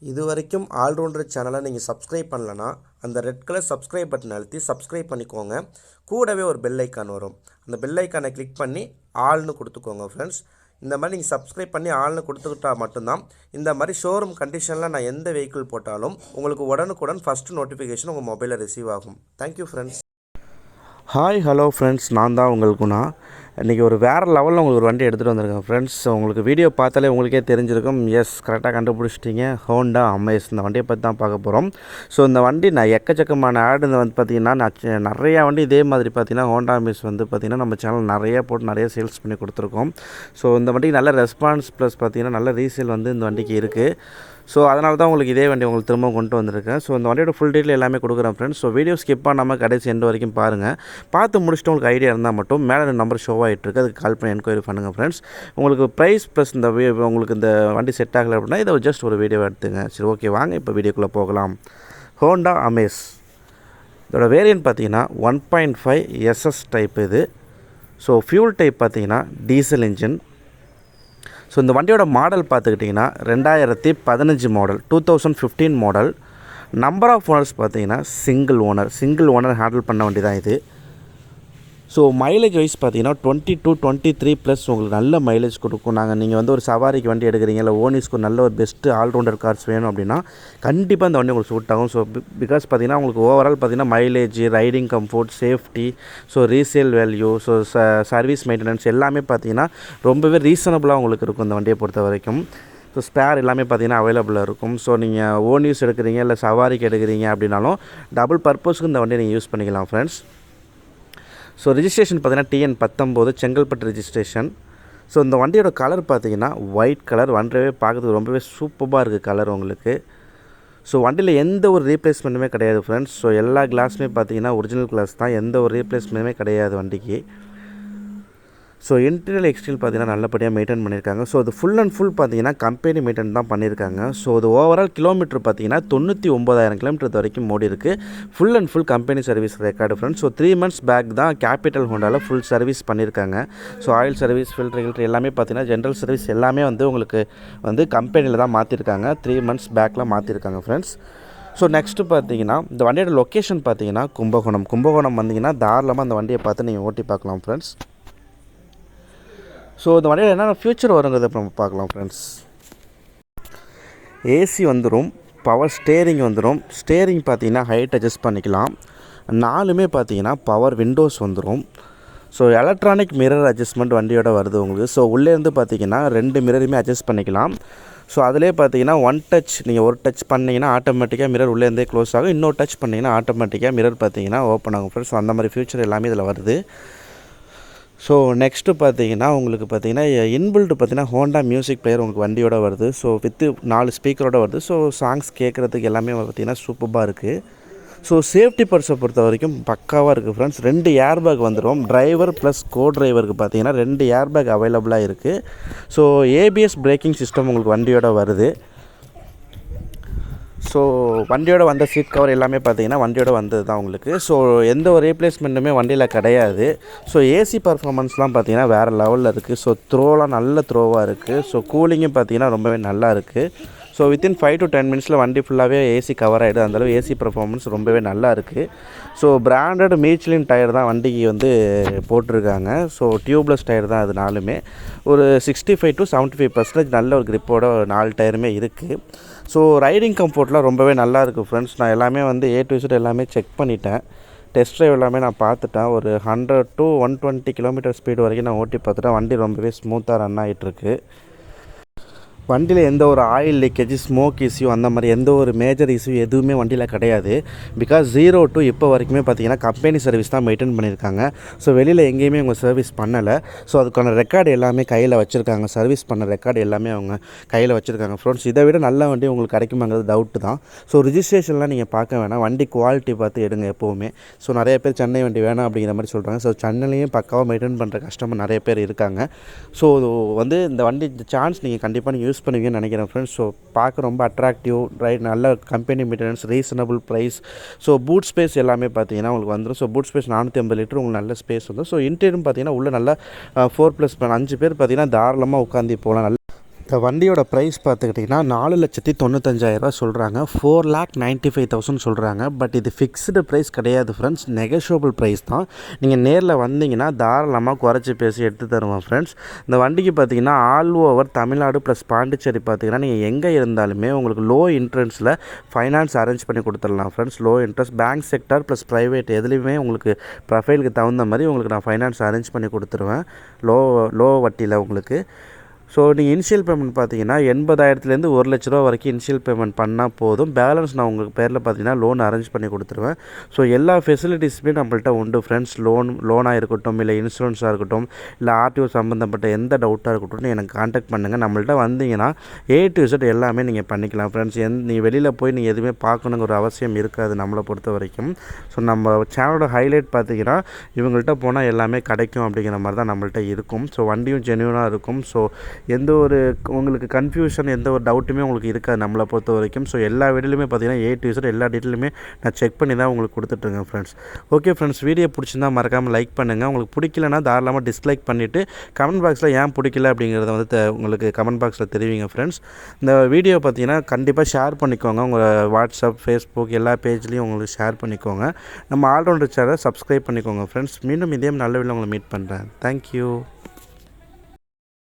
இதுவரைக்கும் ஆல்ரவுண்டர் சேனலை நீங்கள் சப்ஸ்கிரைப் பண்ணலன்னா அந்த ரெட் கலர் சப்ஸ்கிரைப் பட்டன் அழுத்தி சப்ஸ்கிரைப் பண்ணிக்கோங்க. கூடவே ஒரு பெல் ஐக்கான் வரும். அந்த பெல் ஐக்கானை கிளிக் பண்ணி ஆல்னு கொடுத்துக்கோங்க ஃப்ரெண்ட்ஸ். இந்த மாதிரி நீங்கள் சப்ஸ்கிரைப் பண்ணி ஆல்னு கொடுத்துக்கிட்டா மட்டும்தான் இந்த மாதிரி ஷோரூம் கண்டிஷனில் நான் எந்த வெஹிக்கிள் போட்டாலும் உங்களுக்கு உடனுக்குடன் ஃபஸ்ட்டு நோட்டிஃபிகேஷன் உங்கள் மொபைலில் ரிசீவ் ஆகும். Thank you friends. Hi hello friends, நான் தான் உங்கள் குணா. இன்றைக்கி ஒரு வேறு லெவலில் உங்களுக்கு ஒரு வண்டி எடுத்துகிட்டு வந்திருக்கேன் ஃப்ரெண்ட்ஸ். உங்களுக்கு வீடியோ பார்த்தாலே உங்களுக்கே தெரிஞ்சிருக்கும். எஸ், கரெக்டாக கண்டுபிடிச்சிட்டிங்க. ஹோண்டா அமேஸ் இந்த வண்டியை பற்றி தான் பார்க்க போகிறோம். ஸோ இந்த வண்டி நான் எக்கச்சக்கமான ஆடு வந்து பார்த்திங்கன்னா நிறையா வண்டி இதே மாதிரி பார்த்திங்கன்னா ஹோண்டா அமேஸ் வந்து பார்த்திங்கன்னா நம்ம சேனல் நிறையா போட்டு நிறைய சேல்ஸ் பண்ணி கொடுத்துருக்கோம். ஸோ இந்த வண்டிக்கு நல்ல ரெஸ்பான்ஸ் ப்ளஸ் பார்த்திங்கன்னா நல்ல ரீசேல் வந்து இந்த வண்டிக்கு இருக்குது. ஸோ அதனால தான் உங்களுக்கு இதே வண்டி உங்களுக்கு திரும்ப கொண்டு வந்திருக்கேன். ஸோ இந்த வண்டியோட ஃபுல் டீட்டெயில் எல்லாமே கொடுக்குறேன் ஃப்ரெண்ட்ஸ். ஸோ வீடியோ ஸ்கிப் பண்ணாமல் கடைசி எண்டு வரைக்கும் பாருங்கள். பார்த்து முடிச்சுட்டு உங்களுக்கு ஐடியா இருந்தால் மட்டும் மேலே நம்பர் ஷோ ஆகிட்டுருக்கு, அதுக்கு கால் பண்ணி என்கொயரி பண்ணுங்கள் ஃப்ரெண்ட்ஸ். உங்களுக்கு ப்ரைஸ் ப்ளஸ் இந்த உங்களுக்கு இந்த வண்டி செட் ஆகலை அப்படின்னா இதை ஜஸ்ட் ஒரு வீடியோ எடுத்துங்க. சரி, ஓகே, வாங்க இப்போ வீடியோக்குள்ளே போகலாம். ஹோண்டா அமேஸ் இதோட வேரியன்ட் பார்த்தீங்கன்னா 1.5 SS டைப் இது. ஸோ ஃபியூல் டைப் பார்த்தீங்கன்னா டீசல் இன்ஜின். ஸோ இந்த வண்டியோட மாடல் பார்த்துக்கிட்டிங்கன்னா 2015 model, 2015 model. Number of owners பார்த்தீங்கன்னா சிங்கிள் ஓனர் ஹேண்டில் பண்ண வண்டி தான் இது. ஸோ மைலேஜ் வைஸ் பார்த்தீங்கன்னா 20 to 23 ப்ளஸ் உங்களுக்கு நல்ல மைலேஜ் கொடுக்கும். நீங்கள் வந்து ஒரு சவாரிக்கு வண்டி எடுக்கிறீங்க, இல்லை ஓனிஸ்க்கு நல்ல ஒரு பெஸ்ட்டு ஆல்ரவுண்டர் கார்ஸ் வேணும் அப்படின்னா கண்டிப்பாக இந்த வண்டி உங்களுக்கு சூட் ஆகும். ஸோ பிகாஸ் பார்த்தீங்கன்னா உங்களுக்கு ஓவரால் பார்த்தீங்கன்னா mileage, riding comfort, safety, so resale value, so service maintenance எல்லாமே பார்த்தீங்கன்னா ரொம்பவே ரீசனபுளாக உங்களுக்கு இருக்கும் இந்த வண்டியை பொறுத்த வரைக்கும். ஸோ ஸ்பேர் எல்லாமே பார்த்தீங்கன்னா அவைலபிளாக இருக்கும். ஸோ நீங்கள் ஓன் யூஸ் எடுக்கிறீங்க இல்லை சவாரிக்கு எடுக்கிறீங்க அப்படின்னாலும் டபுள் பர்பஸ்க்கு இந்த வண்டியை நீங்கள் யூஸ் பண்ணிக்கலாம் ஃப்ரெண்ட்ஸ். ஸோ ரிஜிஸ்ட்ரேஷன் பார்த்தீங்கன்னா TN19 செங்கல்பட்டு ரிஜிஸ்ட்ரேஷன். ஸோ இந்த வண்டியோட கலர் பார்த்தீங்கன்னா ஒயிட் கலர். வண்டியவே பார்க்குறதுக்கு ரொம்பவே சூப்பராக இருக்குது கலர் உங்களுக்கு. ஸோ வண்டியில் எந்த ஒரு ரீப்ளேஸ்மெண்ட்டுமே கிடையாது ஃப்ரெண்ட்ஸ். ஸோ எல்லா கிளாஸுமே பார்த்தீங்கன்னா ஒரிஜினல் கிளாஸ் தான், எந்த ஒரு ரீப்ளேஸ்மெண்ட்டுமே கிடையாது வண்டிக்கு. ஸோ இன்டீரியர் எக்ஸ்டீரியர் பார்த்தீங்கன்னா நல்லபடியாக மெயின்டைன் பண்ணியிருக்காங்க. ஸோ அது ஃபுல் அண்ட் ஃபுல் பார்த்தீங்கன்னா கம்பெனி மெயின்டைன் தான் பண்ணியிருக்காங்க. ஸோ அது ஓவரால் கிலோமீட்டர் பார்த்தீங்கன்னா 99,000 கிலோமீட்டர் வரைக்கும் ஓடி இருக்குது. Full and full company service record friends. So 3 months back தான் கேபிட்டல் ஹோண்டாவில் ஃபுல் சர்வீஸ் பண்ணியிருக்காங்க. ஸோ ஆயில் சர்வீஸ், ஃபில்டர் எல்லாமே பார்த்தீங்கன்னா ஜென்ரல் சர்வீஸ் எல்லாமே வந்து உங்களுக்கு வந்து கம்பெனியில் தான் மாற்றிருக்காங்க. 3 months பேக்கில் மாற்றிருக்காங்க ஃப்ரெண்ட்ஸ். ஸோ நெக்ஸ்ட்டு பார்த்தீங்கன்னா இந்த வண்டியோட லொக்கேஷன் பார்த்தீங்கன்னா கும்பகோணம் வந்தீங்கன்னா தாராளமாக அந்த வண்டியை பார்த்து நீங்கள் ஓட்டி பார்க்கலாம் ஃப்ரெண்ட்ஸ். ஸோ இந்த வண்டியில் என்னென்ன ஃபியூச்சர் வருங்கிறத நம்ம பார்க்கலாம் ஃப்ரெண்ட்ஸ். ஏசி வந்துடும், பவர் ஸ்டேரிங் வந்துடும். ஸ்டேரிங் பார்த்தீங்கன்னா ஹைட் அட்ஜஸ்ட் பண்ணிக்கலாம். 4மே பார்த்தீங்கன்னா பவர் விண்டோஸ் வந்துடும். ஸோ எலக்ட்ரானிக் மிரர் அட்ஜஸ்ட்மெண்ட் வண்டியோட வருது உங்களுக்கு. ஸோ உள்ளேருந்து பார்த்தீங்கன்னா 2 மிரருமே அட்ஜஸ்ட் பண்ணிக்கலாம். ஸோ அதிலே பார்த்தீங்கன்னா ஒன் டச், நீங்கள் ஒரு டச் பண்ணிங்கன்னா ஆட்டோமேட்டிக்காக மிரர் உள்ளேருந்தே க்ளோஸ் ஆகும். இன்னொரு டச் பண்ணிங்கன்னா ஆட்டோமேட்டிக்காக மிரர் பார்த்தீங்கன்னா ஓப்பன் ஆகும் ஃப்ரெண்ட்ஸ். ஸோ அந்த மாதிரி ஃபியூச்சர் எல்லாமே இதில் வருது. ஸோ நெக்ஸ்ட்டு பார்த்தீங்கன்னா உங்களுக்கு பார்த்தீங்கன்னா இன்பில்டு பார்த்தீங்கன்னா ஹோண்டா மியூசிக் பிளேயர் உங்களுக்கு வண்டியோட வருது. ஸோ வித்து 4 ஸ்பீக்கரோட வருது. ஸோ சாங்ஸ் கேட்குறதுக்கு எல்லாமே பார்த்தீங்கன்னா சூப்பராக இருக்குது. ஸோ சேஃப்டி பர்ஸை பொறுத்த வரைக்கும் பக்காவாக இருக்குது ஃப்ரெண்ட்ஸ். 2 ஏர்பேக் வந்துடும். டிரைவர் ப்ளஸ் கோ டிரைவருக்கு பார்த்தீங்கன்னா 2 ஏர்பேக் அவைலபிளாக இருக்குது. ஸோ ABS பிரேக்கிங் சிஸ்டம் உங்களுக்கு வண்டியோட வருது. ஸோ வண்டியோட வந்த சீட் கவர் எல்லாமே பார்த்தீங்கன்னா வண்டியோட வந்தது தான் உங்களுக்கு. ஸோ எந்த ஒரு ரீப்ளேஸ்மெண்ட்டுமே வண்டியில் கிடையாது. ஸோ ஏசி பர்ஃபார்மன்ஸ்லாம் பார்த்தீங்கன்னா வேறு லெவலில் இருக்குது. ஸோ த்ரோலாம் நல்ல த்ரோவாக இருக்குது. ஸோ கூலிங்கும் பார்த்தீங்கன்னா ரொம்பவே நல்லா இருக்குது. ஸோ வித்தின் 5 to 10 minutes வண்டி ஃபுல்லாகவே ஏசி கவர் ஆகிடுது. அந்தளவு ஏசி பர்ஃபார்மன்ஸ் ரொம்பவே நல்லா இருக்குது. ஸோ பிராண்டட் மீச்லின் டயர் தான் வண்டிக்கு வந்து போட்டிருக்காங்க. ஸோ டியூப்லெஸ் டயர் தான் அது 4மே. ஒரு 65 to 75% நல்ல ஒரு கிரிப்போட 4 டயருமே இருக்குது. ஸோ ரைடிங் கம்ஃபோர்ட்லாம் ரொம்பவே நல்லா இருக்குது ஃப்ரெண்ட்ஸ். நான் எல்லாமே வந்து A to Z எல்லாமே செக் பண்ணிட்டேன். டெஸ்ட் ட்ரைவ் எல்லாமே நான் பார்த்துட்டேன். ஒரு 100 to 120 கிலோமீட்டர் ஸ்பீடு வரைக்கும் நான் ஓட்டி பார்த்துட்டேன். வண்டி ரொம்பவே ஸ்மூத்தாக ரன் ஆகிட்டுருக்கு. வண்டியில் எந்த ஒரு ஆயில் லீக்கேஜ், ஸ்மோக் இஷ்யூ அந்த மாதிரி எந்த ஒரு மேஜர் இஷ்யூ எதுவுமே வண்டியில் கிடையாது. பிகாஸ் 0 to இப்போ வரைக்குமே பார்த்தீங்கன்னா கம்பெனி சர்வீஸ் தான் மெயின்டைன் பண்ணியிருக்காங்க. ஸோ வெளியில் எங்கேயுமே அவங்க சர்வீஸ் பண்ணலை. ஸோ அதுக்கான ரெக்கார்டு எல்லாமே கையில் வச்சுருக்காங்க. சர்வீஸ் பண்ண ரெக்கார்டு எல்லாமே அவங்க கையில் வச்சுருக்காங்க ஃப்ரெண்ட்ஸ். இதை விட நல்ல வண்டி உங்களுக்கு கிடைக்குமாங்கிறது டவுட்டு தான். ஸோ ரிஜிஸ்ட்ரேஷன்லாம் நீங்கள் பார்க்க வேணாம், வண்டி குவாலிட்டி பார்த்து எடுங்க எப்போவுமே. ஸோ நிறைய பேர் சென்னை வண்டி வேணாம் அப்படிங்கிற மாதிரி சொல்கிறாங்க. ஸோ சென்னையிலையும் பக்காவாக மெயின்டைன் பண்ணுற கஸ்டமர் நிறைய பேர் இருக்காங்க. ஸோ வந்து இந்த வண்டி இந்த சான்ஸ் நீங்கள் கண்டிப்பாக யூஸ் பண்ணுவீங்கன்னு நினைக்கிறேன் ஃப்ரெண்ட்ஸ். ஸோ பார்க்க ரொம்ப அட்ராக்டிவ், ரைட், நல்ல company maintenance, reasonable price. So boot space எல்லாமே பார்த்தீங்கன்னா உங்களுக்கு வந்துடும். ஸோ பூட் ஸ்பேஸ் 450 லிட்டர் உங்களுக்கு நல்ல ஸ்பேஸ் வந்துடும். ஸோ இன்டீரியரும் பார்த்தீங்கன்னா உள்ள நல்லா 4+5 பேர் பார்த்தீங்கன்னா தாராளமாக உட்காந்து போகலாம். நல்ல இந்த வண்டியோட ப்ரைஸ் பார்த்துக்கிட்டிங்கன்னா 4,95,000 சொல்கிறாங்க. 4,95,000 சொல்கிறாங்க. பட் இது ஃபிக்ஸ்டு ப்ரைஸ் கிடையாது ஃப்ரெண்ட்ஸ், நெகோஷியபிள் ப்ரைஸ் தான். நீங்கள் நேரில் வந்தீங்கன்னா தாராளமாக குறைச்சி பேசி எடுத்து தருவோம் ஃப்ரெண்ட்ஸ். இந்த வண்டிக்கு பார்த்தீங்கன்னா all over Tamil Nadu plus Pondicherry பார்த்தீங்கன்னா நீங்கள் எங்கே இருந்தாலுமே உங்களுக்கு லோ இன்ட்ரெஸ்ட்டில் ஃபைனான்ஸ் அரேஞ்ச் பண்ணி கொடுத்துடலாம் friends. Low interest bank sector plus private எதுலேயுமே உங்களுக்கு ப்ரொஃபைலுக்கு தகுந்த மாதிரி உங்களுக்கு நான் ஃபைனான்ஸ் அரேஞ்ச் பண்ணி கொடுத்துருவேன் லோ வட்டியில் உங்களுக்கு. ஸோ நீங்கள் இனிஷியல் பேமெண்ட் பார்த்தீங்கன்னா 80,000லேருந்து 1,00,000 வரைக்கும் இனிஷியல் பேமெண்ட் பண்ணால் போதும். பேலன்ஸ் நான் உங்களுக்கு பேரில் பார்த்தீங்கன்னா லோன் அரேஞ்ச் பண்ணி கொடுத்துருவேன். ஸோ எல்லா ஃபெசிலிட்டிஸுமே நம்மள்ட்ட உண்டு ஃப்ரெண்ட்ஸ். லோனாக இருக்கட்டும், இல்லை இன்சூரன்ஸாக இருக்கட்டும், இல்லை ஆர்டிஓ சம்மந்தப்பட்ட எந்த டவுட்டாக இருக்கட்டும் எனக்கு கான்டாக்ட் பண்ணுங்கள். நம்மள்ட்ட வந்தீங்கன்னா A to Z எல்லாமே நீங்கள் பண்ணிக்கலாம் ஃப்ரெண்ட்ஸ். நீ வெளியில் போய் நீங்கள் எதுவுமே பார்க்கணுங்கிற ஒரு அவசியம் இருக்காது நம்மளை பொறுத்த வரைக்கும். ஸோ நம்ம சேனலோட ஹைலைட் பார்த்தீங்கன்னா இவங்கள்ட்ட போனால் எல்லாமே கிடைக்கும் அப்படிங்கிற மாதிரி தான் நம்மள்ட்ட இருக்கும். ஸோ வண்டியும் ஜென்யூனாக இருக்கும். ஸோ எந்த ஒரு உங்களுக்கு கன்ஃபியூஷன் எந்த ஒரு டவுட்டுமே உங்களுக்கு இருக்காது நம்மளை பொறுத்த வரைக்கும். ஸோ எல்லா வீடியோலையுமே பார்த்தீங்கன்னா A to Z எல்லா டீட்டெயிலுமே நான் செக் பண்ணி தான் உங்களுக்கு கொடுத்துட்ருக்கேன் ஃப்ரெண்ட்ஸ். ஓகே ஃப்ரெண்ட்ஸ், வீடியோ பிடிச்சிருந்தா மறக்காமல் லைக் பண்ணுங்கள். உங்களுக்கு பிடிக்கலன்னா தாராளமாக டிஸ்லைக் பண்ணிவிட்டு கமெண்ட் பாக்ஸில் ஏன் பிடிக்கல அப்படிங்கிறத வந்து உங்களுக்கு கமெண்ட் பாக்ஸில் தெரிவிங்க ஃப்ரெண்ட்ஸ். இந்த வீடியோ பார்த்தீங்கன்னா கண்டிப்பாக ஷேர் பண்ணிக்கோங்க. உங்கள் வாட்ஸ்அப், ஃபேஸ்புக் எல்லா பேஜ்லேயும் உங்களுக்கு ஷேர் பண்ணிக்கோங்க. நம்ம ஆல்ரவுண்டர் சேனலை சப்ஸ்கிரைப் பண்ணிக்கோங்க ஃப்ரெண்ட்ஸ். மீண்டும் இதே நல்ல வீடியோவில் உங்களை மீட் பண்ணுறேன். தேங்க்யூ.